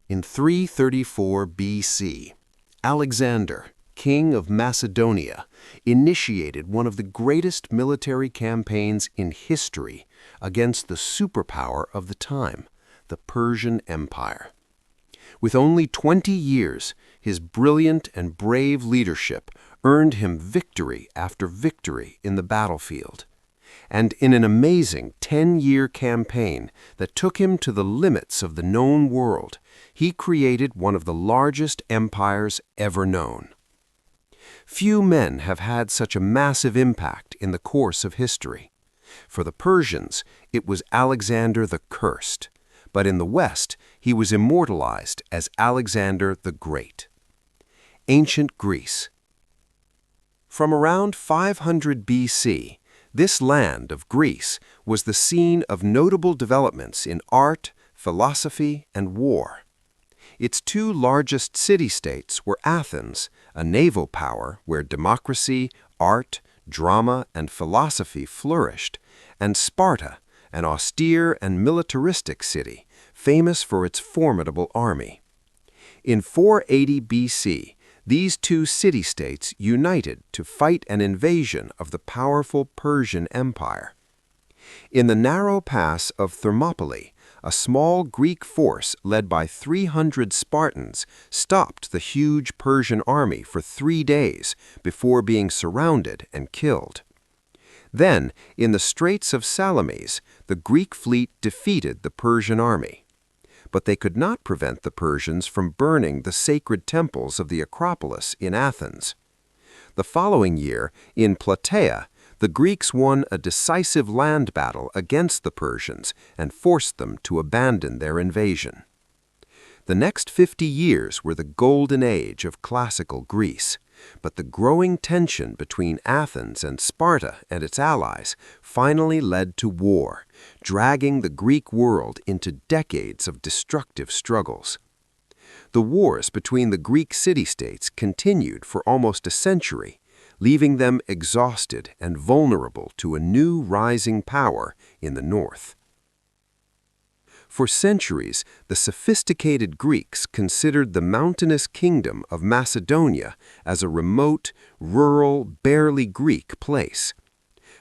In 334 BC, Alexander, king of Macedonia, initiated one of the greatest military campaigns in history against the superpower of the time, the Persian Empire. With only 20 years, his brilliant and brave leadership earned him victory after victory in the battlefield. And in an amazing 10-year campaign that took him to the limits of the known world, he created one of the largest empires ever known. Few men have had such a massive impact in the course of history. For the Persians, it was Alexander the Cursed, but in the West, he was immortalized as Alexander the Great. Ancient Greece. From around 500 BC, this land of Greece was the scene of notable developments in art, philosophy, and war. Its two largest city-states were Athens, a naval power where democracy, art, drama, and philosophy flourished, and Sparta, an austere and militaristic city, famous for its formidable army. In 480 BC, these two city-states united to fight an invasion of the powerful Persian Empire. In the narrow pass of Thermopylae, a small Greek force led by 300 Spartans stopped the huge Persian army for 3 days before being surrounded and killed. Then, in the Straits of Salamis, the Greek fleet defeated the Persian army. But they could not prevent the Persians from burning the sacred temples of the Acropolis in Athens. The following year, in Plataea, the Greeks won a decisive land battle against the Persians and forced them to abandon their invasion. The next 50 years were the golden age of classical Greece, but the growing tension between Athens and Sparta and its allies finally led to war, dragging the Greek world into decades of destructive struggles. The wars between the Greek city-states continued for almost a century, leaving them exhausted and vulnerable to a new rising power in the north. For centuries, the sophisticated Greeks considered the mountainous kingdom of Macedonia as a remote, rural, barely Greek place.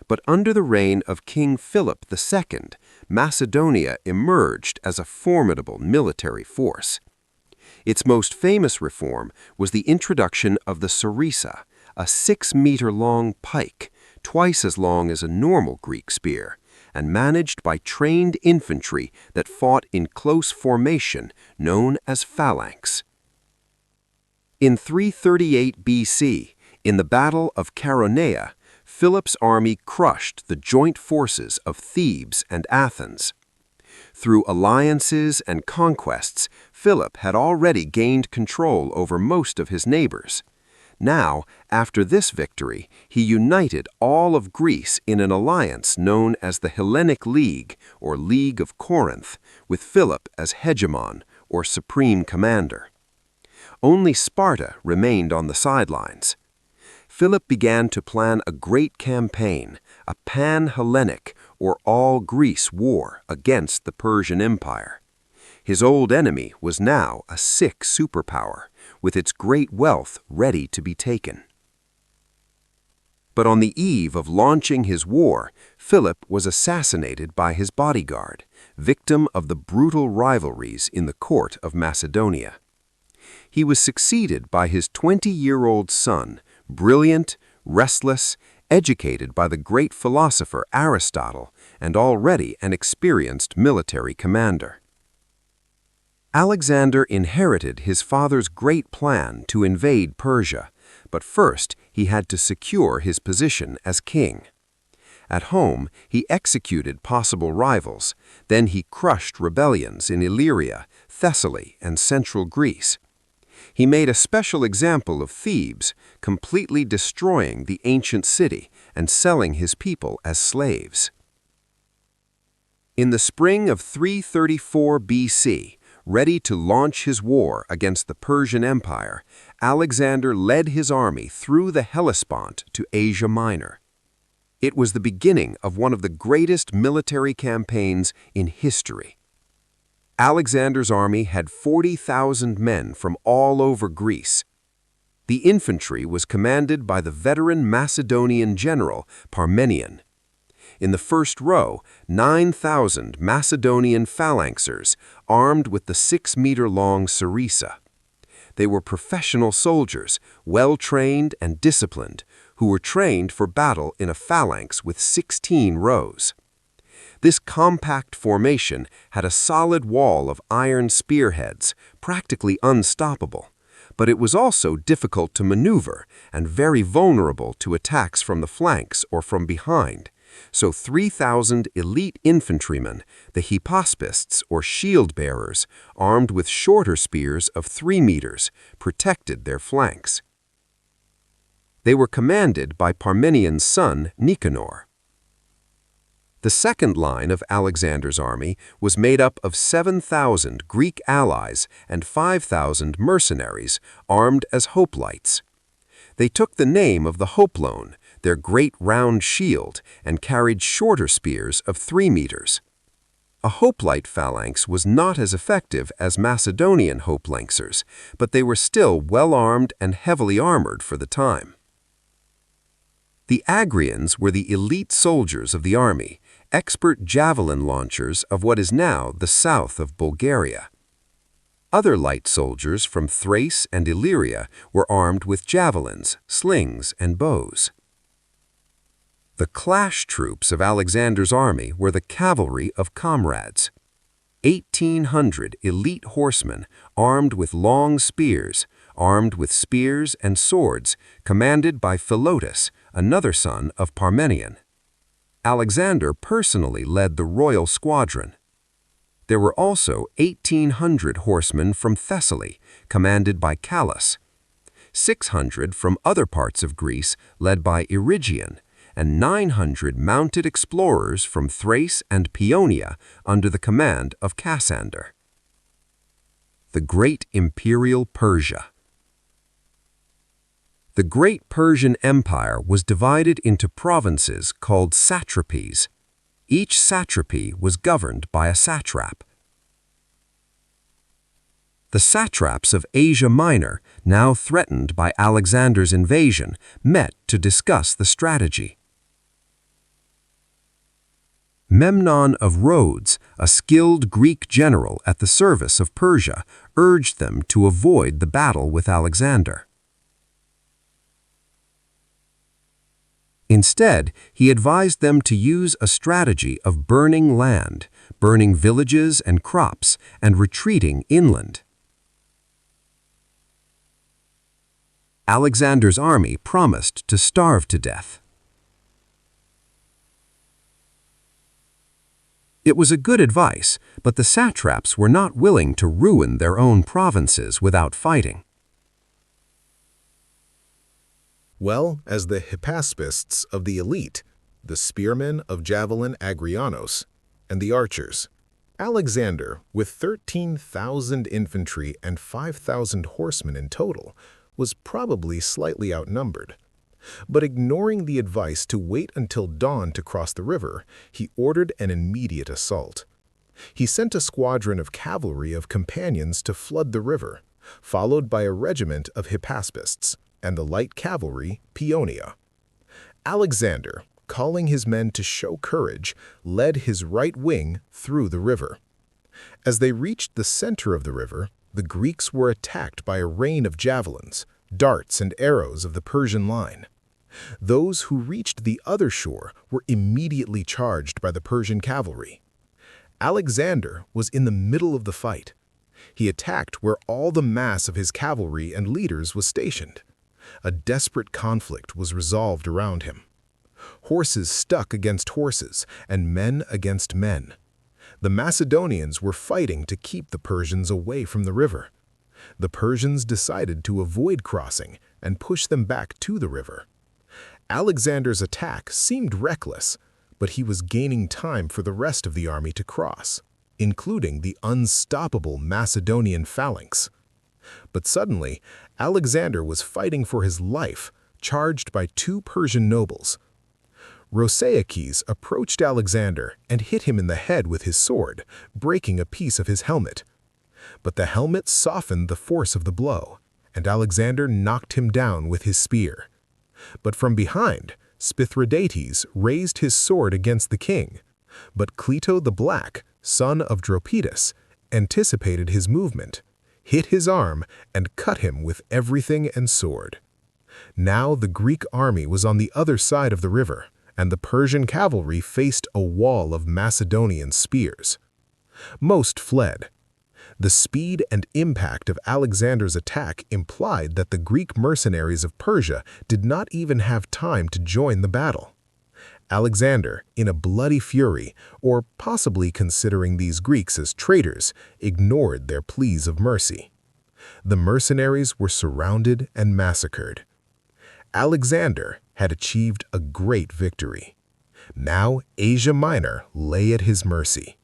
But under the reign of King Philip II, Macedonia emerged as a formidable military force. Its most famous reform was the introduction of the sarissa, a 6-meter-long pike, twice as long as a normal Greek spear, and managed by trained infantry that fought in close formation known as phalanx. In 338 BC, in the Battle of Chaeronea, Philip's army crushed the joint forces of Thebes and Athens. Through alliances and conquests, Philip had already gained control over most of his neighbors. Now, after this victory, he united all of Greece in an alliance known as the Hellenic League, or League of Corinth, with Philip as hegemon, or supreme commander. Only Sparta remained on the sidelines. Philip began to plan a great campaign, a pan-Hellenic, or all-Greece war against the Persian Empire. His old enemy was now a sick superpower, with its great wealth ready to be taken. But on the eve of launching his war, Philip was assassinated by his bodyguard, victim of the brutal rivalries in the court of Macedonia. He was succeeded by his 20-year-old son, brilliant, restless, educated by the great philosopher Aristotle, and already an experienced military commander. Alexander inherited his father's great plan to invade Persia, but first he had to secure his position as king. At home, he executed possible rivals, then he crushed rebellions in Illyria, Thessaly, and central Greece. He made a special example of Thebes, completely destroying the ancient city and selling his people as slaves. In the spring of 334 BC, ready to launch his war against the Persian Empire, Alexander led his army through the Hellespont to Asia Minor. It was the beginning of one of the greatest military campaigns in history. Alexander's army had 40,000 men from all over Greece. The infantry was commanded by the veteran Macedonian general Parmenion. In the first row, 9,000 Macedonian phalanxers armed with the 6-meter-long sarissa. They were professional soldiers, well-trained and disciplined, who were trained for battle in a phalanx with 16 rows. This compact formation had a solid wall of iron spearheads, practically unstoppable, but it was also difficult to maneuver and very vulnerable to attacks from the flanks or from behind. So 3,000 elite infantrymen, the hypaspists or shield-bearers, armed with shorter spears of 3 meters, protected their flanks. They were commanded by Parmenion's son, Nicanor. The second line of Alexander's army was made up of 7,000 Greek allies and 5,000 mercenaries armed as hoplites. They took the name of the hoplone, their great round shield, and carried shorter spears of 3 meters. A hoplite phalanx was not as effective as Macedonian hoplancers, but they were still well-armed and heavily armored for the time. The Agrians were the elite soldiers of the army, expert javelin launchers of what is now the south of Bulgaria. Other light soldiers from Thrace and Illyria were armed with javelins, slings, and bows. The clash troops of Alexander's army were the cavalry of comrades. 1,800 elite horsemen armed with long spears, armed with spears and swords, commanded by Philotas, another son of Parmenion. Alexander personally led the royal squadron. There were also 1,800 horsemen from Thessaly, commanded by Callas, 600 from other parts of Greece, led by Erigion, and 900 mounted explorers from Thrace and Paeonia under the command of Cassander. The Great Imperial Persia. The great Persian Empire was divided into provinces called satrapies. Each satrapy was governed by a satrap. The satraps of Asia Minor, now threatened by Alexander's invasion, met to discuss the strategy. Memnon of Rhodes, a skilled Greek general at the service of Persia, urged them to avoid the battle with Alexander. Instead, he advised them to use a strategy of burning land, burning villages and crops, and retreating inland. Alexander's army promised to starve to death. It was a good advice, but the satraps were not willing to ruin their own provinces without fighting. Well, as the hypaspists of the elite, the spearmen of javelin Agrianos, and the archers, Alexander, with 13,000 infantry and 5,000 horsemen in total, was probably slightly outnumbered. But ignoring the advice to wait until dawn to cross the river, he ordered an immediate assault. He sent a squadron of cavalry of companions to flood the river, followed by a regiment of hypaspists, and the light cavalry Paeonia. Alexander, calling his men to show courage, led his right wing through the river. As they reached the center of the river, the Greeks were attacked by a rain of javelins, darts, and arrows of the Persian line. Those who reached the other shore were immediately charged by the Persian cavalry. Alexander was in the middle of the fight. He attacked where all the mass of his cavalry and leaders was stationed. A desperate conflict was resolved around him. Horses stuck against horses, and men against men. The Macedonians were fighting to keep the Persians away from the river. The Persians decided to avoid crossing and push them back to the river. Alexander's attack seemed reckless, but he was gaining time for the rest of the army to cross, including the unstoppable Macedonian phalanx. But suddenly, Alexander was fighting for his life, charged by 2 Persian nobles. Roseicles approached Alexander and hit him in the head with his sword, breaking a piece of his helmet. But the helmet softened the force of the blow, and Alexander knocked him down with his spear. But from behind, Mithridates raised his sword against the king, but Cleto the Black, son of Dropidas, anticipated his movement, hit his arm, and cut him with everything and sword. Now the Greek army was on the other side of the river, and the Persian cavalry faced a wall of Macedonian spears. Most fled. The speed and impact of Alexander's attack implied that the Greek mercenaries of Persia did not even have time to join the battle. Alexander, in a bloody fury, or possibly considering these Greeks as traitors, ignored their pleas of mercy. The mercenaries were surrounded and massacred. Alexander had achieved a great victory. Now Asia Minor lay at his mercy.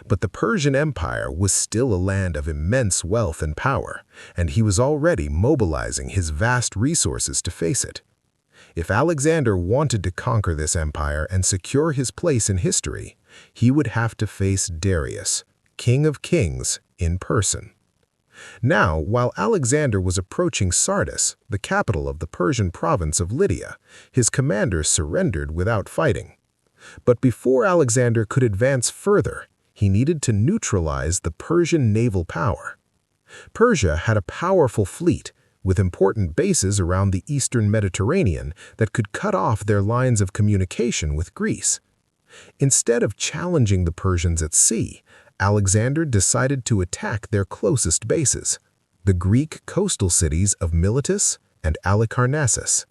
But the Persian Empire was still a land of immense wealth and power, and he was already mobilizing his vast resources to face it. If Alexander wanted to conquer this empire and secure his place in history, he would have to face Darius, King of Kings, in person. Now, while Alexander was approaching Sardis, the capital of the Persian province of Lydia, his commanders surrendered without fighting. But before Alexander could advance further, he needed to neutralize the Persian naval power. Persia had a powerful fleet, with important bases around the eastern Mediterranean that could cut off their lines of communication with Greece. Instead of challenging the Persians at sea, Alexander decided to attack their closest bases, the Greek coastal cities of Miletus and Halicarnassus.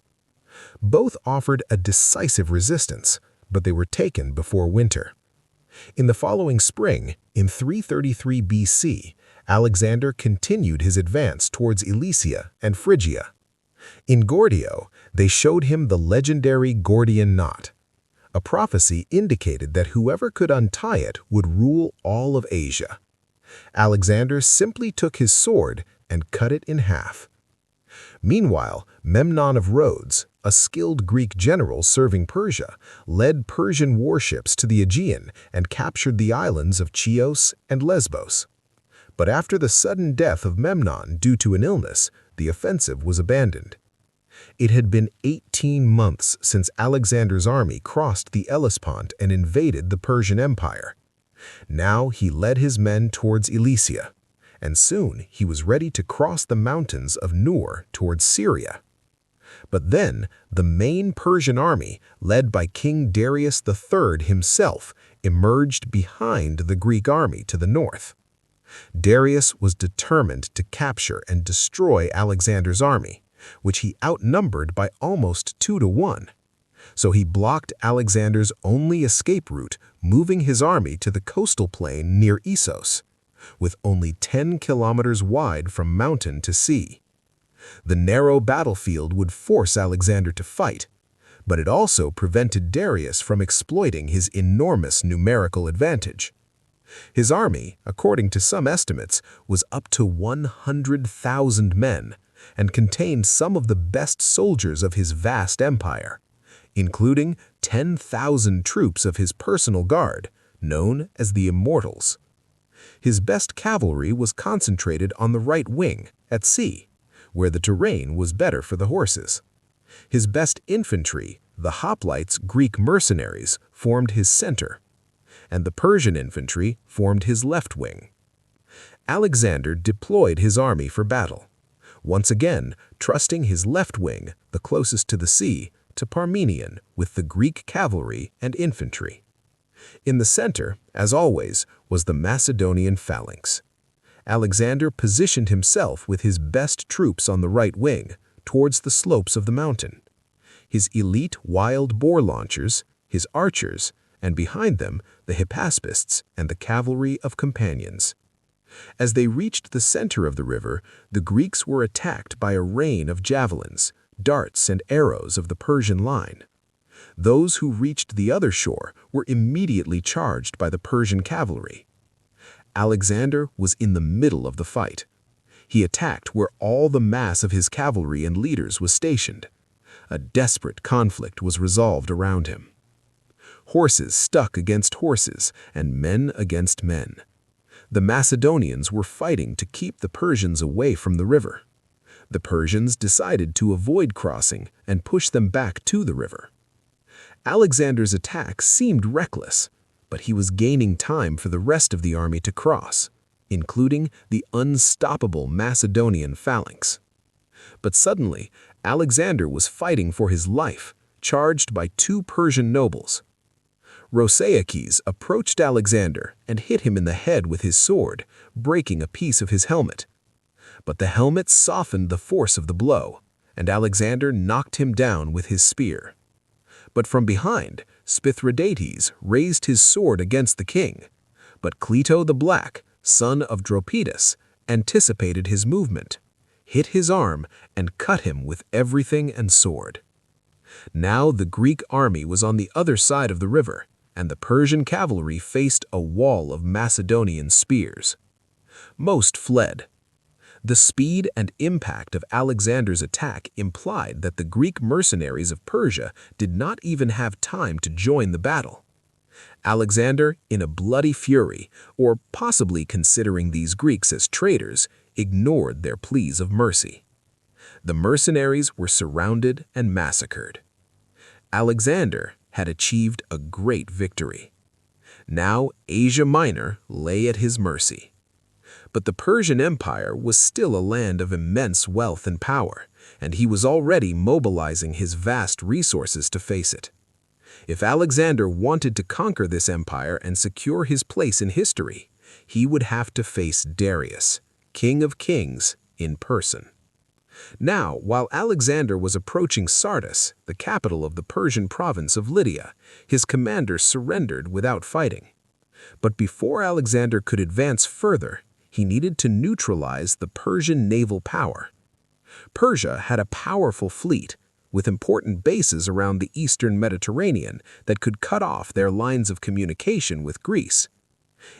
Both offered a decisive resistance, but they were taken before winter. In the following spring, in 333 BC, Alexander continued his advance towards Elysia and Phrygia. In Gordio, they showed him the legendary Gordian Knot. A prophecy indicated that whoever could untie it would rule all of Asia. Alexander simply took his sword and cut it in half. Meanwhile, Memnon of Rhodes, a skilled Greek general serving Persia, led Persian warships to the Aegean and captured the islands of Chios and Lesbos. But after the sudden death of Memnon due to an illness, the offensive was abandoned. It had been 18 months since Alexander's army crossed the Hellespont and invaded the Persian Empire. Now he led his men towards Elysia, and soon he was ready to cross the mountains of Nur towards Syria. But then the main Persian army, led by King Darius III himself, emerged behind the Greek army to the north. Darius was determined to capture and destroy Alexander's army, which he outnumbered by almost 2-to-1. So he blocked Alexander's only escape route, moving his army to the coastal plain near Issos, with only 10 kilometers wide from mountain to sea. The narrow battlefield would force Alexander to fight, but it also prevented Darius from exploiting his enormous numerical advantage. His army, according to some estimates, was up to 100,000 men and contained some of the best soldiers of his vast empire, including 10,000 troops of his personal guard, known as the Immortals. His best cavalry was concentrated on the right wing, at sea, where the terrain was better for the horses. His best infantry, the hoplites Greek mercenaries, formed his center, and the Persian infantry formed his left wing. Alexander deployed his army for battle, once again trusting his left wing, the closest to the sea, to Parmenion with the Greek cavalry and infantry. In the center, as always, was the Macedonian phalanx. Alexander positioned himself with his best troops on the right wing, towards the slopes of the mountain. His elite wild boar launchers, his archers, and behind them the Hypaspists and the cavalry of companions. As they reached the center of the river, the Greeks were attacked by a rain of javelins, darts, and arrows of the Persian line. Those who reached the other shore were immediately charged by the Persian cavalry. Alexander was in the middle of the fight. He attacked where all the mass of his cavalry and leaders was stationed. A desperate conflict was resolved around him. horses stuck against horses, and men against men. The Macedonians were fighting to keep the Persians away from the river. The Persians decided to avoid crossing and push them back to the river. Alexander's attack seemed reckless, but he was gaining time for the rest of the army to cross, including the unstoppable Macedonian phalanx. But suddenly, Alexander was fighting for his life, charged by two Persian nobles. Roseakes approached Alexander and hit him in the head with his sword, breaking a piece of his helmet. But the helmet softened the force of the blow, and Alexander knocked him down with his spear. But from behind, Spithridates raised his sword against the king. But Cleto the Black, son of Dropidas, anticipated his movement, hit his arm, and cut him with everything and sword. Now the Greek army was on the other side of the river, and the Persian cavalry faced a wall of Macedonian spears. Most fled. The speed and impact of Alexander's attack implied that the Greek mercenaries of Persia did not even have time to join the battle. Alexander, in a bloody fury, or possibly considering these Greeks as traitors, ignored their pleas of mercy. The mercenaries were surrounded and massacred. Alexander had achieved a great victory. Now Asia Minor lay at his mercy. But the Persian Empire was still a land of immense wealth and power, and he was already mobilizing his vast resources to face it. If Alexander wanted to conquer this empire and secure his place in history, he would have to face Darius, King of Kings, in person. Now, while Alexander was approaching Sardis, the capital of the Persian province of Lydia, his commander surrendered without fighting. But before Alexander could advance further, he needed to neutralize the Persian naval power. Persia had a powerful fleet, with important bases around the eastern Mediterranean that could cut off their lines of communication with Greece.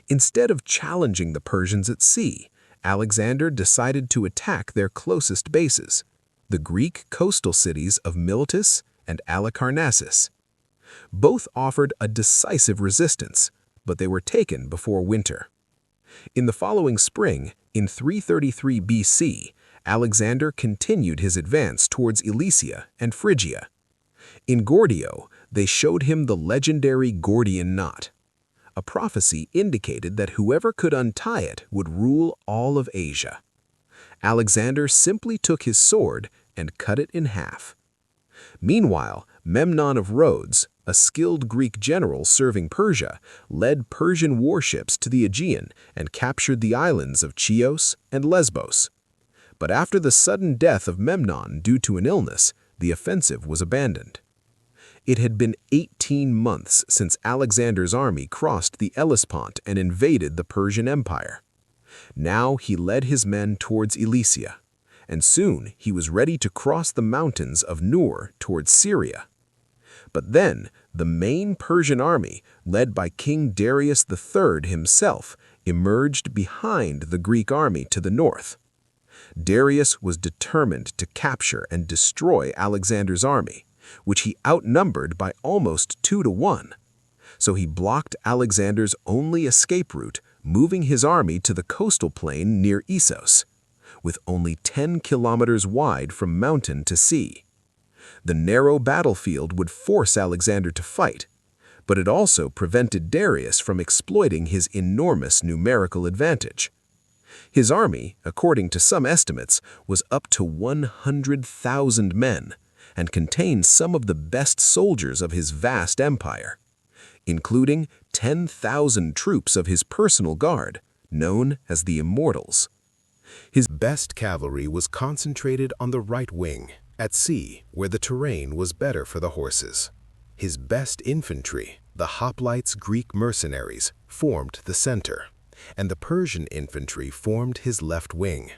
Instead of challenging the Persians at sea, Alexander decided to attack their closest bases, the Greek coastal cities of Miletus and Halicarnassus. Both offered a decisive resistance, but they were taken before winter. In the following spring, in 333 BC, Alexander continued his advance towards Elysia and Phrygia. In Gordio, they showed him the legendary Gordian Knot. A prophecy indicated that whoever could untie it would rule all of Asia. Alexander simply took his sword and cut it in half. Meanwhile, Memnon of Rhodes, a skilled Greek general serving Persia, led Persian warships to the Aegean and captured the islands of Chios and Lesbos. But after the sudden death of Memnon due to an illness, the offensive was abandoned. It had been 18 months since Alexander's army crossed the Hellespont and invaded the Persian Empire. Now he led his men towards Elysia, and soon he was ready to cross the mountains of Nur towards Syria. But then the main Persian army, led by King Darius III himself, emerged behind the Greek army to the north. Darius was determined to capture and destroy Alexander's army, which he outnumbered by almost 2-1. So he blocked Alexander's only escape route, moving his army to the coastal plain near Issos, with only 10 kilometers wide from mountain to sea. The narrow battlefield would force Alexander to fight, but it also prevented Darius from exploiting his enormous numerical advantage. His army, according to some estimates, was up to 100,000 men and contained some of the best soldiers of his vast empire, including 10,000 troops of his personal guard, known as the Immortals. His best cavalry was concentrated on the right wing, at sea, where the terrain was better for the horses. His best infantry, the hoplites Greek mercenaries, formed the center, and the Persian infantry formed his left wing.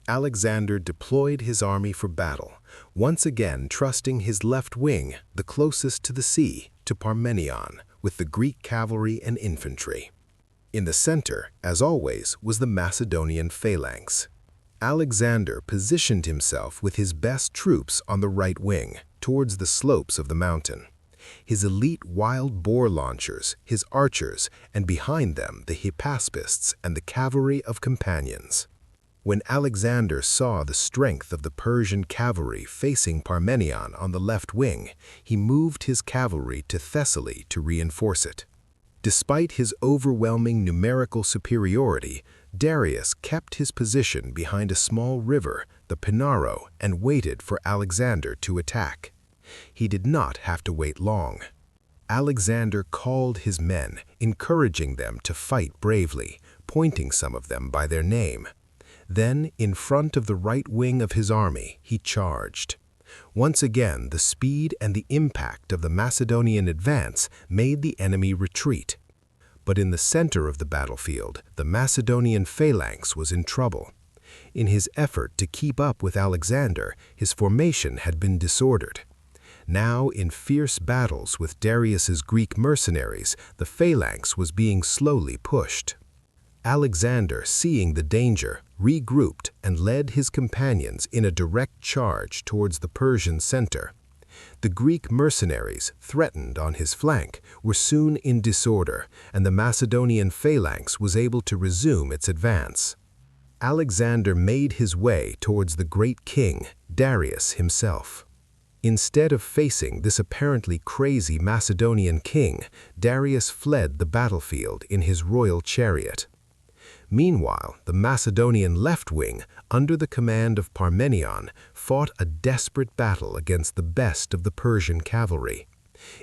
Alexander deployed his army for battle, once again trusting his left wing, the closest to the sea, to Parmenion, with the Greek cavalry and infantry. In the center, as always, was the Macedonian phalanx. Alexander positioned himself with his best troops on the right wing, towards the slopes of the mountain. His elite wild boar launchers, his archers, and behind them the Hypaspists and the cavalry of companions. When Alexander saw the strength of the Persian cavalry facing Parmenion on the left wing, he moved his cavalry to Thessaly to reinforce it. Despite his overwhelming numerical superiority, Darius kept his position behind a small river, the Pinaro, and waited for Alexander to attack. He did not have to wait long. Alexander called his men, encouraging them to fight bravely, pointing some of them by their name. Then, in front of the right wing of his army, he charged. Once again, the speed and the impact of the Macedonian advance made the enemy retreat. But in the center of the battlefield, the Macedonian phalanx was in trouble. In his effort to keep up with Alexander, his formation had been disordered. Now, in fierce battles with Darius's Greek mercenaries, the phalanx was being slowly pushed. Alexander, seeing the danger, regrouped and led his companions in a direct charge towards the Persian center. The Greek mercenaries, threatened on his flank, were soon in disorder, and the Macedonian phalanx was able to resume its advance. Alexander made his way towards the great king, Darius himself. Instead of facing this apparently crazy Macedonian king, Darius fled the battlefield in his royal chariot. Meanwhile, the Macedonian left wing, under the command of Parmenion, fought a desperate battle against the best of the Persian cavalry.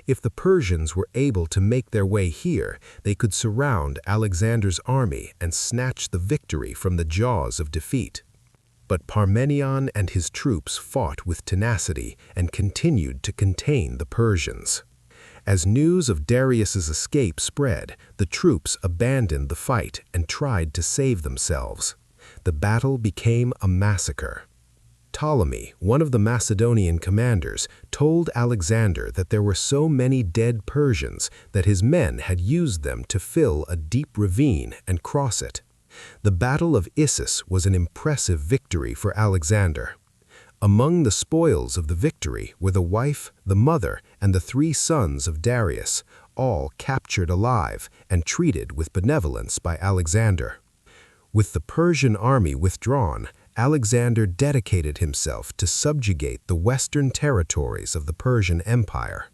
If the Persians were able to make their way here, they could surround Alexander's army and snatch the victory from the jaws of defeat. But Parmenion and his troops fought with tenacity and continued to contain the Persians. As news of Darius's escape spread, the troops abandoned the fight and tried to save themselves. The battle became a massacre. Ptolemy, one of the Macedonian commanders, told Alexander that there were so many dead Persians that his men had used them to fill a deep ravine and cross it. The Battle of Issus was an impressive victory for Alexander. Among the spoils of the victory were the wife, the mother, and the 3 sons of Darius, all captured alive and treated with benevolence by Alexander. With the Persian army withdrawn, Alexander dedicated himself to subjugate the western territories of the Persian Empire.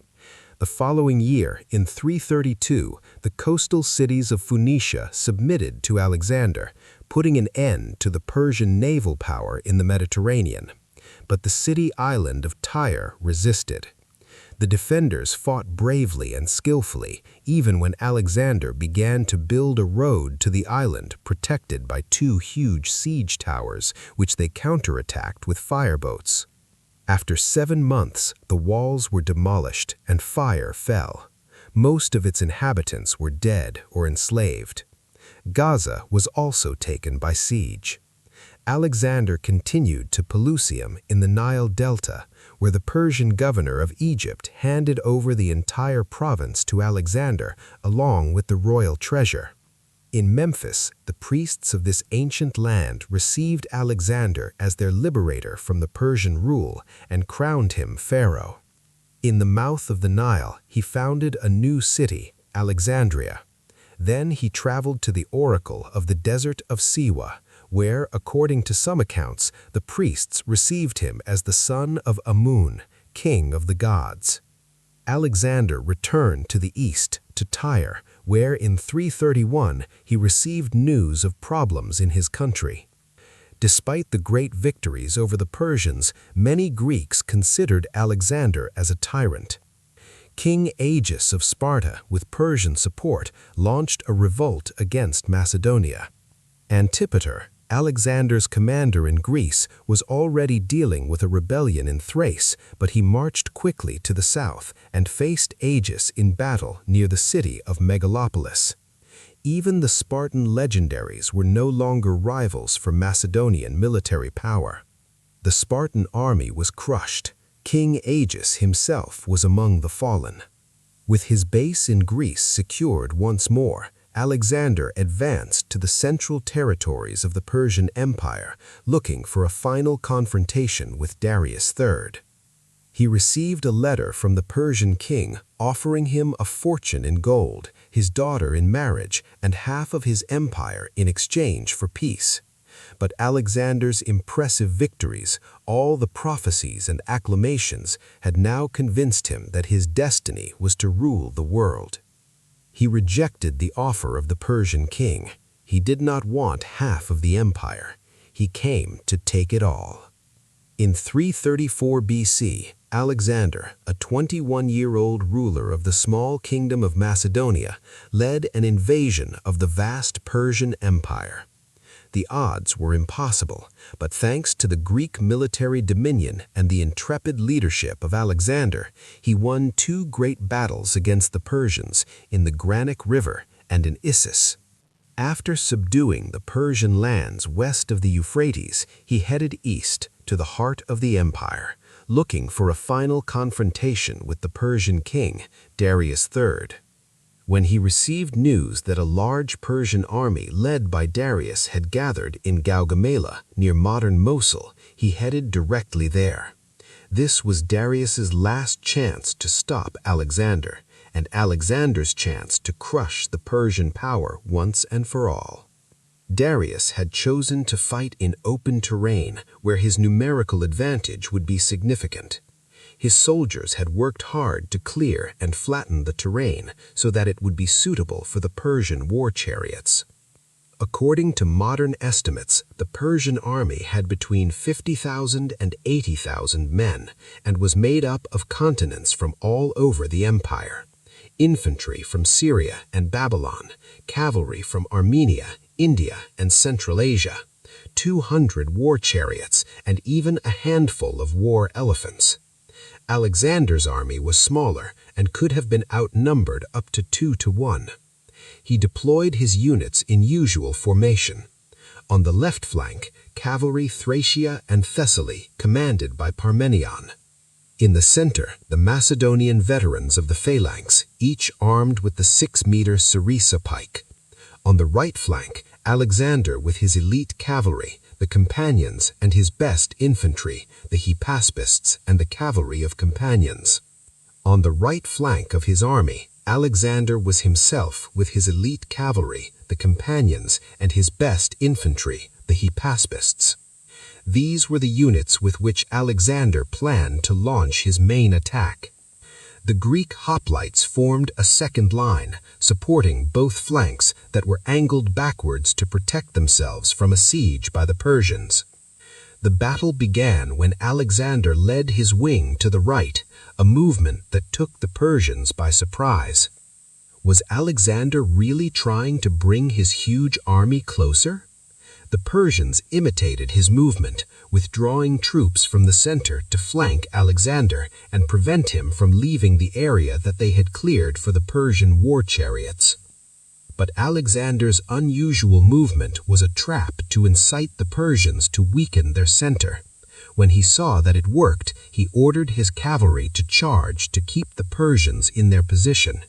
The following year, in 332, the coastal cities of Phoenicia submitted to Alexander, putting an end to the Persian naval power in the Mediterranean. But the city island of Tyre resisted. The defenders fought bravely and skillfully, even when Alexander began to build a road to the island protected by 2 huge siege towers, which they counterattacked with fireboats. After 7 months, the walls were demolished and fire fell. Most of its inhabitants were dead or enslaved. Gaza was also taken by siege. Alexander continued to Pelusium in the Nile Delta, where the Persian governor of Egypt handed over the entire province to Alexander along with the royal treasure. In Memphis, the priests of this ancient land received Alexander as their liberator from the Persian rule and crowned him pharaoh. In the mouth of the Nile, he founded a new city, Alexandria. Then he traveled to the oracle of the desert of Siwa, where, according to some accounts, the priests received him as the son of Amun, king of the gods. Alexander returned to the east, to Tyre, where in 331 he received news of problems in his country. Despite the great victories over the Persians, many Greeks considered Alexander as a tyrant. King Agis of Sparta, with Persian support, launched a revolt against Macedonia. Antipater, Alexander's commander in Greece, was already dealing with a rebellion in Thrace, but he marched quickly to the south and faced Agis in battle near the city of Megalopolis. Even the Spartan legendaries were no longer rivals for Macedonian military power. The Spartan army was crushed. King Agis himself was among the fallen. With his base in Greece secured once more, Alexander advanced to the central territories of the Persian Empire, looking for a final confrontation with Darius III. He received a letter from the Persian king, offering him a fortune in gold, his daughter in marriage, and half of his empire in exchange for peace. But Alexander's impressive victories, all the prophecies and acclamations, had now convinced him that his destiny was to rule the world. He rejected the offer of the Persian king. He did not want half of the empire. He came to take it all. In 334 BC, Alexander, a 21-year-old ruler of the small kingdom of Macedonia, led an invasion of the vast Persian Empire. The odds were impossible, but thanks to the Greek military dominion and the intrepid leadership of Alexander, he won 2 great battles against the Persians in the Gordian River and in Issus. After subduing the Persian lands west of the Euphrates, he headed east to the heart of the empire, looking for a final confrontation with the Persian king, Darius III. When he received news that a large Persian army led by Darius had gathered in Gaugamela, near modern Mosul, he headed directly there. This was Darius's last chance to stop Alexander, and Alexander's chance to crush the Persian power once and for all. Darius had chosen to fight in open terrain where his numerical advantage would be significant. His soldiers had worked hard to clear and flatten the terrain so that it would be suitable for the Persian war chariots. According to modern estimates, the Persian army had between 50,000 and 80,000 men and was made up of contingents from all over the empire. Infantry from Syria and Babylon, cavalry from Armenia, India, and Central Asia, 200 war chariots, and even a handful of war elephants. Alexander's army was smaller and could have been outnumbered up to 2 to 1. He deployed his units in usual formation. On the left flank, cavalry Thracia and Thessaly, commanded by Parmenion. In the center, the Macedonian veterans of the phalanx, each armed with the 6-meter Sarissa pike. On the right flank, Alexander with his elite cavalry, the companions, and his best infantry, the hypaspists and the cavalry of companions. On the right flank of his army, Alexander was himself with his elite cavalry, the companions, and his best infantry, the hypaspists. These were the units with which Alexander planned to launch his main attack. The Greek hoplites formed a second line, supporting both flanks that were angled backwards to protect themselves from a siege by the Persians. The battle began when Alexander led his wing to the right, a movement that took the Persians by surprise. Was Alexander really trying to bring his huge army closer? The Persians imitated his movement, withdrawing troops from the center to flank Alexander and prevent him from leaving the area that they had cleared for the Persian war chariots. But Alexander's unusual movement was a trap to incite the Persians to weaken their center. When he saw that it worked, he ordered his cavalry to charge to keep the Persians in their position.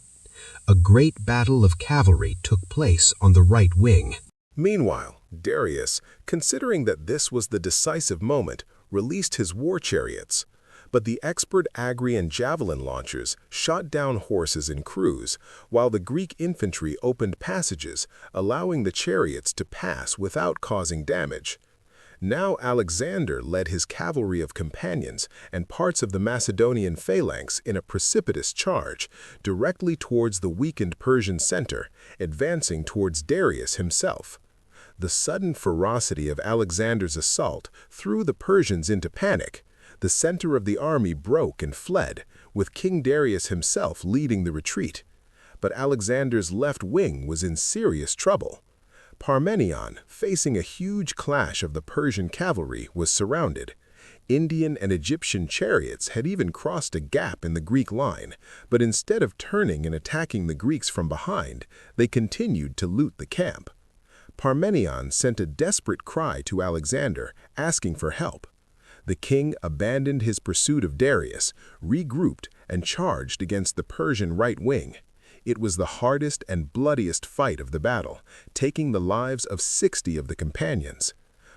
A great battle of cavalry took place on the right wing. Meanwhile, Darius, considering that this was the decisive moment, released his war chariots. But the expert Agrian javelin launchers shot down horses and crews, while the Greek infantry opened passages, allowing the chariots to pass without causing damage. Now Alexander led his cavalry of companions and parts of the Macedonian phalanx in a precipitous charge, directly towards the weakened Persian center, advancing towards Darius himself. The sudden ferocity of Alexander's assault threw the Persians into panic. The center of the army broke and fled, with King Darius himself leading the retreat. But Alexander's left wing was in serious trouble. Parmenion, facing a huge clash of the Persian cavalry, was surrounded. Indian and Egyptian chariots had even crossed a gap in the Greek line, but instead of turning and attacking the Greeks from behind, they continued to loot the camp. Parmenion sent a desperate cry to Alexander, asking for help. The king abandoned his pursuit of Darius, regrouped, and charged against the Persian right wing. It was the hardest and bloodiest fight of the battle, taking the lives of 60 of the companions.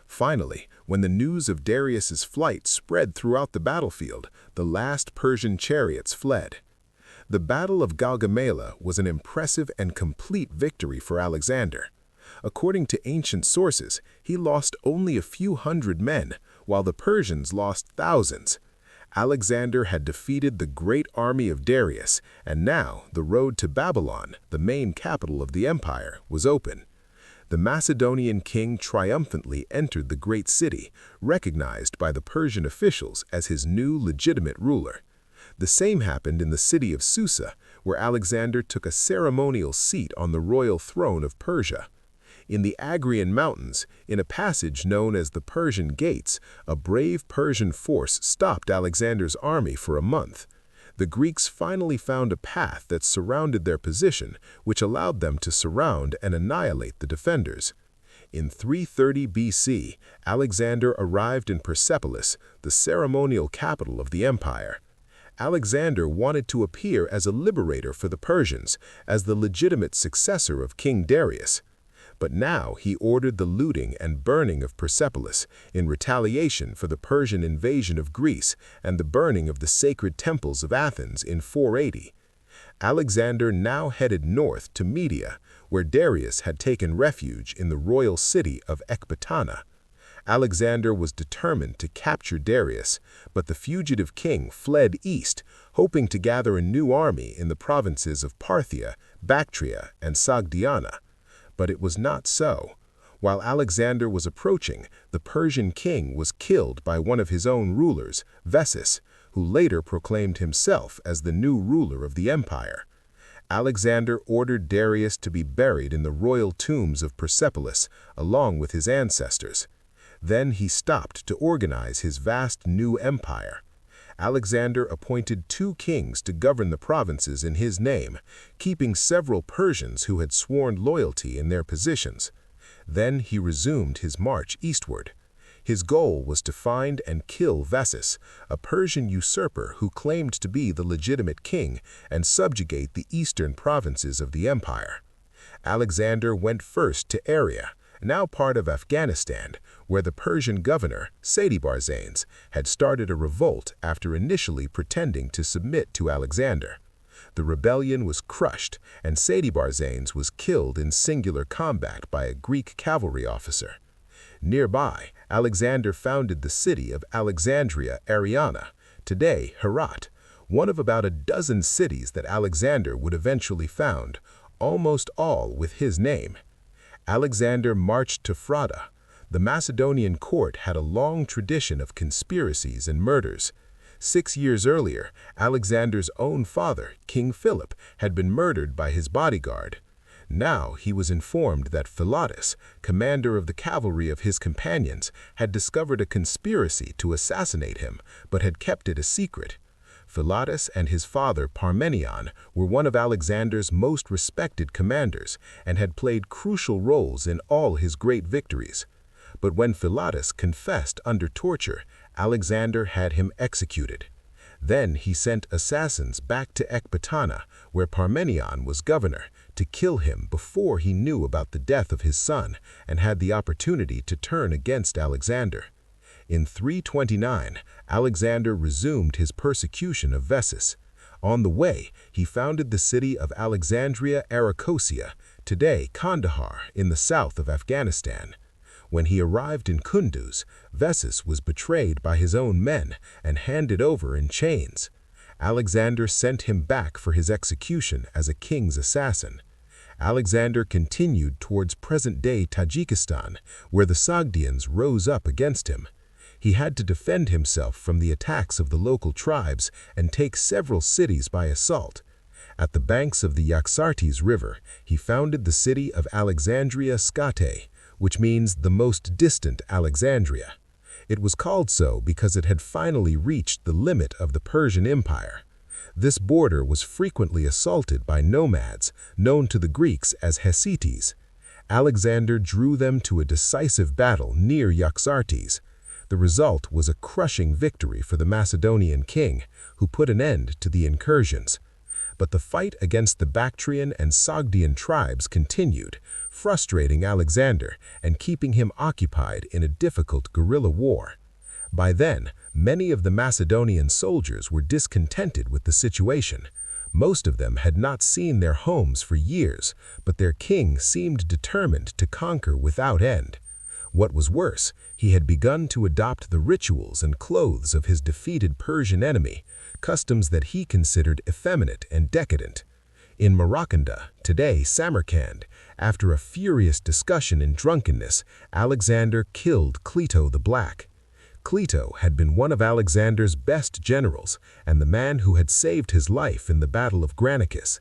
Finally, when the news of Darius's flight spread throughout the battlefield, the last Persian chariots fled. The Battle of Gaugamela was an impressive and complete victory for Alexander. According to ancient sources, he lost only a few hundred men, while the Persians lost thousands. Alexander had defeated the great army of Darius, and now the road to Babylon, the main capital of the empire, was open. The Macedonian king triumphantly entered the great city, recognized by the Persian officials as his new legitimate ruler. The same happened in the city of Susa, where Alexander took a ceremonial seat on the royal throne of Persia. In the Agrian Mountains, in a passage known as the Persian Gates, a brave Persian force stopped Alexander's army for a month. The Greeks finally found a path that surrounded their position, which allowed them to surround and annihilate the defenders. In 330 BC, Alexander arrived in Persepolis, the ceremonial capital of the empire. Alexander wanted to appear as a liberator for the Persians, as the legitimate successor of King Darius. But now he ordered the looting and burning of Persepolis in retaliation for the Persian invasion of Greece and the burning of the sacred temples of Athens in 480. Alexander now headed north to Media, where Darius had taken refuge in the royal city of Ecbatana. Alexander was determined to capture Darius, but the fugitive king fled east, hoping to gather a new army in the provinces of Parthia, Bactria, and Sogdiana. But it was not so. While Alexander was approaching, the Persian king was killed by one of his own rulers, Vessus, who later proclaimed himself as the new ruler of the empire. Alexander ordered Darius to be buried in the royal tombs of Persepolis, along with his ancestors. Then he stopped to organize his vast new empire. Alexander appointed 2 kings to govern the provinces in his name, keeping several Persians who had sworn loyalty in their positions. Then he resumed his march eastward. His goal was to find and kill Vessus, a Persian usurper who claimed to be the legitimate king, and subjugate the eastern provinces of the empire. Alexander went first to Aria, now part of Afghanistan, where the Persian governor, Sadybarzanes, had started a revolt after initially pretending to submit to Alexander. The rebellion was crushed, and Sadybarzanes was killed in singular combat by a Greek cavalry officer. Nearby, Alexander founded the city of Alexandria Ariana, today Herat, one of about a dozen cities that Alexander would eventually found, almost all with his name. Alexander marched to Frada. The Macedonian court had a long tradition of conspiracies and murders. 6 years earlier, Alexander's own father, King Philip, had been murdered by his bodyguard. Now he was informed that Philotas, commander of the cavalry of his companions, had discovered a conspiracy to assassinate him, but had kept it a secret. Philotas and his father Parmenion were one of Alexander's most respected commanders and had played crucial roles in all his great victories. But when Philotas confessed under torture, Alexander had him executed. Then he sent assassins back to Ecbatana, where Parmenion was governor, to kill him before he knew about the death of his son and had the opportunity to turn against Alexander. In 329, Alexander resumed his persecution of Vessus. On the way, he founded the city of Alexandria Arachosia, today Kandahar, in the south of Afghanistan. When he arrived in Kunduz, Vessus was betrayed by his own men and handed over in chains. Alexander sent him back for his execution as a king's assassin. Alexander continued towards present-day Tajikistan, where the Sogdians rose up against him. He had to defend himself from the attacks of the local tribes and take several cities by assault. At the banks of the Yaxartes River, he founded the city of Alexandria Skate, which means the most distant Alexandria. It was called so because it had finally reached the limit of the Persian Empire. This border was frequently assaulted by nomads, known to the Greeks as Hessites. Alexander drew them to a decisive battle near Yaxartes. The result was a crushing victory for the Macedonian king, who put an end to the incursions. But the fight against the Bactrian and Sogdian tribes continued, frustrating Alexander and keeping him occupied in a difficult guerrilla war. By then, many of the Macedonian soldiers were discontented with the situation. Most of them had not seen their homes for years, but their king seemed determined to conquer without end. What was worse, he had begun to adopt the rituals and clothes of his defeated Persian enemy, customs that he considered effeminate and decadent. In Marakanda, today Samarkand, after a furious discussion in drunkenness, Alexander killed Clito the Black. Clito had been one of Alexander's best generals and the man who had saved his life in the Battle of Granicus.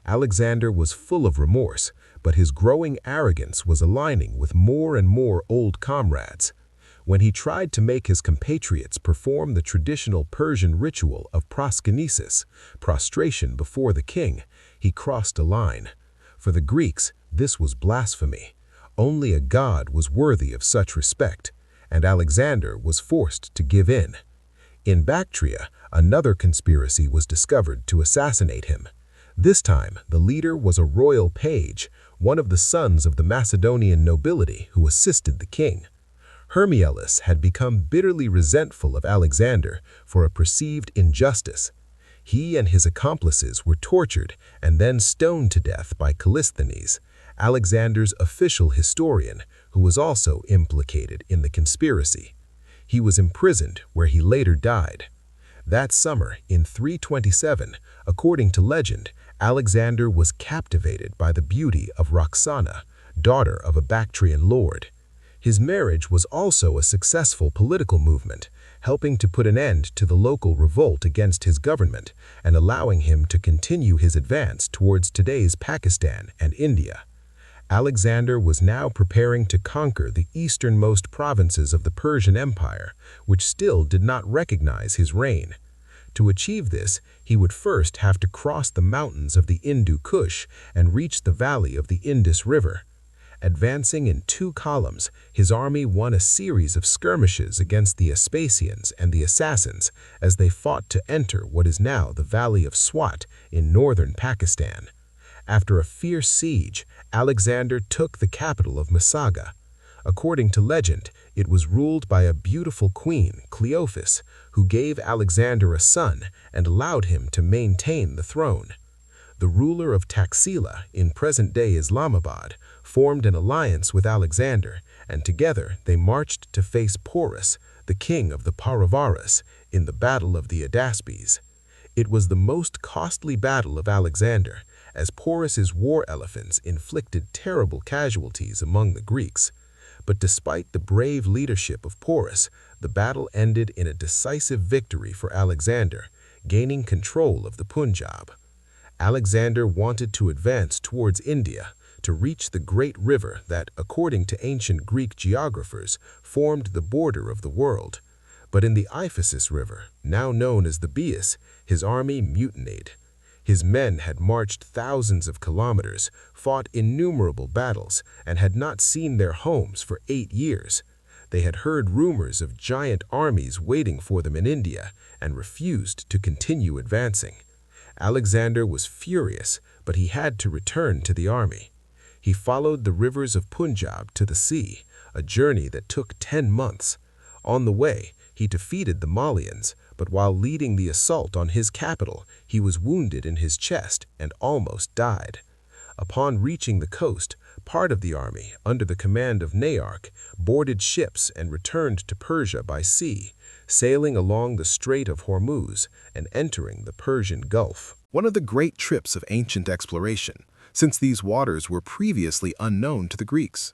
Alexander was full of remorse, but his growing arrogance was aligning with more and more old comrades. When he tried to make his compatriots perform the traditional Persian ritual of proskynesis, prostration before the king, he crossed a line. For the Greeks, this was blasphemy. Only a god was worthy of such respect, and Alexander was forced to give in. In Bactria, another conspiracy was discovered to assassinate him. This time, the leader was a royal page, one of the sons of the Macedonian nobility who assisted the king. Hermielus had become bitterly resentful of Alexander for a perceived injustice. He and his accomplices were tortured and then stoned to death by Callisthenes, Alexander's official historian, who was also implicated in the conspiracy. He was imprisoned, where he later died. That summer, in 327, according to legend, Alexander was captivated by the beauty of Roxana, daughter of a Bactrian lord. His marriage was also a successful political movement, helping to put an end to the local revolt against his government and allowing him to continue his advance towards today's Pakistan and India. Alexander was now preparing to conquer the easternmost provinces of the Persian Empire, which still did not recognize his reign. To achieve this, he would first have to cross the mountains of the Hindu Kush and reach the valley of the Indus River. Advancing in 2 columns, his army won a series of skirmishes against the Aspasians and the Assassins as they fought to enter what is now the Valley of Swat in northern Pakistan. After a fierce siege, Alexander took the capital of Masaga. According to legend, it was ruled by a beautiful queen, Cleophas, who gave Alexander a son and allowed him to maintain the throne. The ruler of Taxila, in present-day Islamabad, formed an alliance with Alexander, and together they marched to face Porus, the king of the Paravaras, in the Battle of the Hydaspes. It was the most costly battle of Alexander, as Porus's war elephants inflicted terrible casualties among the Greeks. But despite the brave leadership of Porus, the battle ended in a decisive victory for Alexander, gaining control of the Punjab. Alexander wanted to advance towards India, to reach the great river that, according to ancient Greek geographers, formed the border of the world. But in the Iphasis River, now known as the Bias, his army mutinied. His men had marched thousands of kilometers, fought innumerable battles, and had not seen their homes for 8 years. They had heard rumors of giant armies waiting for them in India and refused to continue advancing. Alexander was furious, but he had to return to the army. He followed the rivers of Punjab to the sea, a journey that took 10 months. On the way, he defeated the Malians, but while leading the assault on his capital, he was wounded in his chest and almost died. Upon reaching the coast, part of the army, under the command of Nearch, boarded ships and returned to Persia by sea, sailing along the Strait of Hormuz and entering the Persian Gulf. One of the great trips of ancient exploration, since these waters were previously unknown to the Greeks.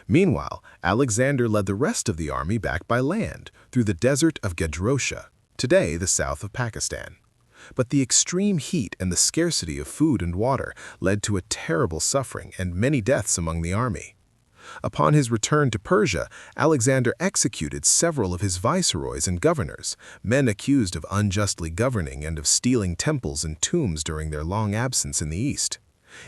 Meanwhile, Alexander led the rest of the army back by land through the desert of Gedrosha, today the south of Pakistan. But the extreme heat and the scarcity of food and water led to a terrible suffering and many deaths among the army. Upon his return to Persia, Alexander executed several of his viceroys and governors, men accused of unjustly governing and of stealing temples and tombs during their long absence in the east.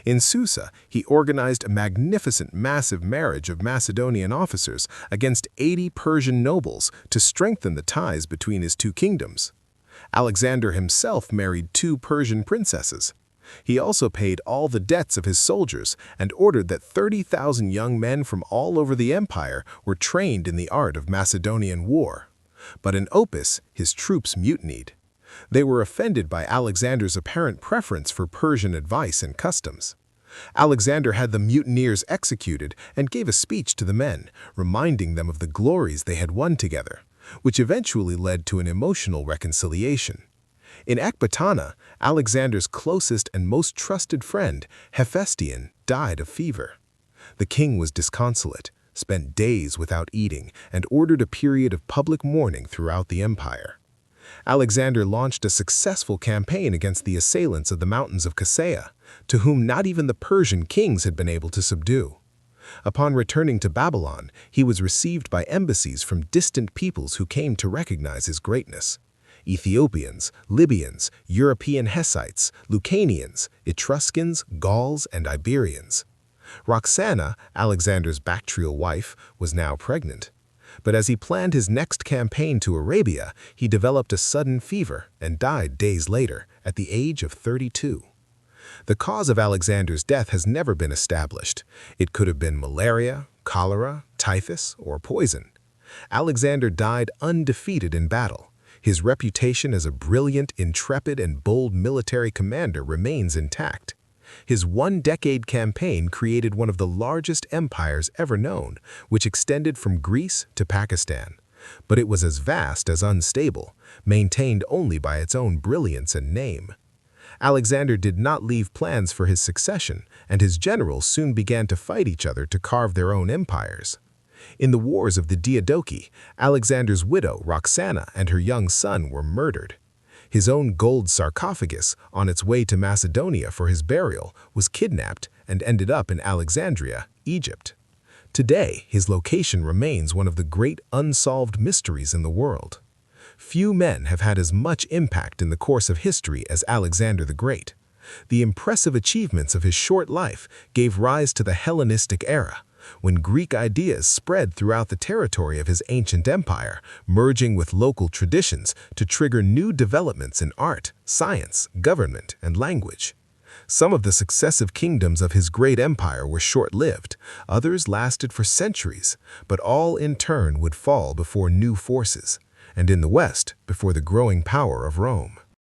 In Susa, he organized a magnificent massive marriage of Macedonian officers against 80 Persian nobles to strengthen the ties between his 2 kingdoms. Alexander himself married 2 Persian princesses. He also paid all the debts of his soldiers and ordered that 30,000 young men from all over the empire were trained in the art of Macedonian war. But in Opis, his troops mutinied. They were offended by Alexander's apparent preference for Persian advice and customs. Alexander had the mutineers executed and gave a speech to the men, reminding them of the glories they had won together, which eventually led to an emotional reconciliation. In Ecbatana, Alexander's closest and most trusted friend, Hephaestion, died of fever. The king was disconsolate, spent days without eating, and ordered a period of public mourning throughout the empire. Alexander launched a successful campaign against the assailants of the mountains of Kaseya, to whom not even the Persian kings had been able to subdue. Upon returning to Babylon, he was received by embassies from distant peoples who came to recognize his greatness. Ethiopians, Libyans, European Hessites, Lucanians, Etruscans, Gauls, and Iberians. Roxana, Alexander's Bactrial wife, was now pregnant. But as he planned his next campaign to Arabia, he developed a sudden fever and died days later, at the age of 32. The cause of Alexander's death has never been established. It could have been malaria, cholera, typhus, or poison. Alexander died undefeated in battle. His reputation as a brilliant, intrepid, and bold military commander remains intact. His one-decade campaign created one of the largest empires ever known, which extended from Greece to Pakistan. But it was as vast as unstable, maintained only by its own brilliance and name. Alexander did not leave plans for his succession, and his generals soon began to fight each other to carve their own empires. In the wars of the Diadochi, Alexander's widow, Roxana, and her young son were murdered. His own gold sarcophagus, on its way to Macedonia for his burial, was kidnapped and ended up in Alexandria, Egypt. Today, his location remains one of the great unsolved mysteries in the world. Few men have had as much impact in the course of history as Alexander the Great. The impressive achievements of his short life gave rise to the Hellenistic era, when Greek ideas spread throughout the territory of his ancient empire, merging with local traditions to trigger new developments in art, science, government, and language. Some of the successive kingdoms of his great empire were short-lived, others lasted for centuries, but all in turn would fall before new forces, and in the West, before the growing power of Rome.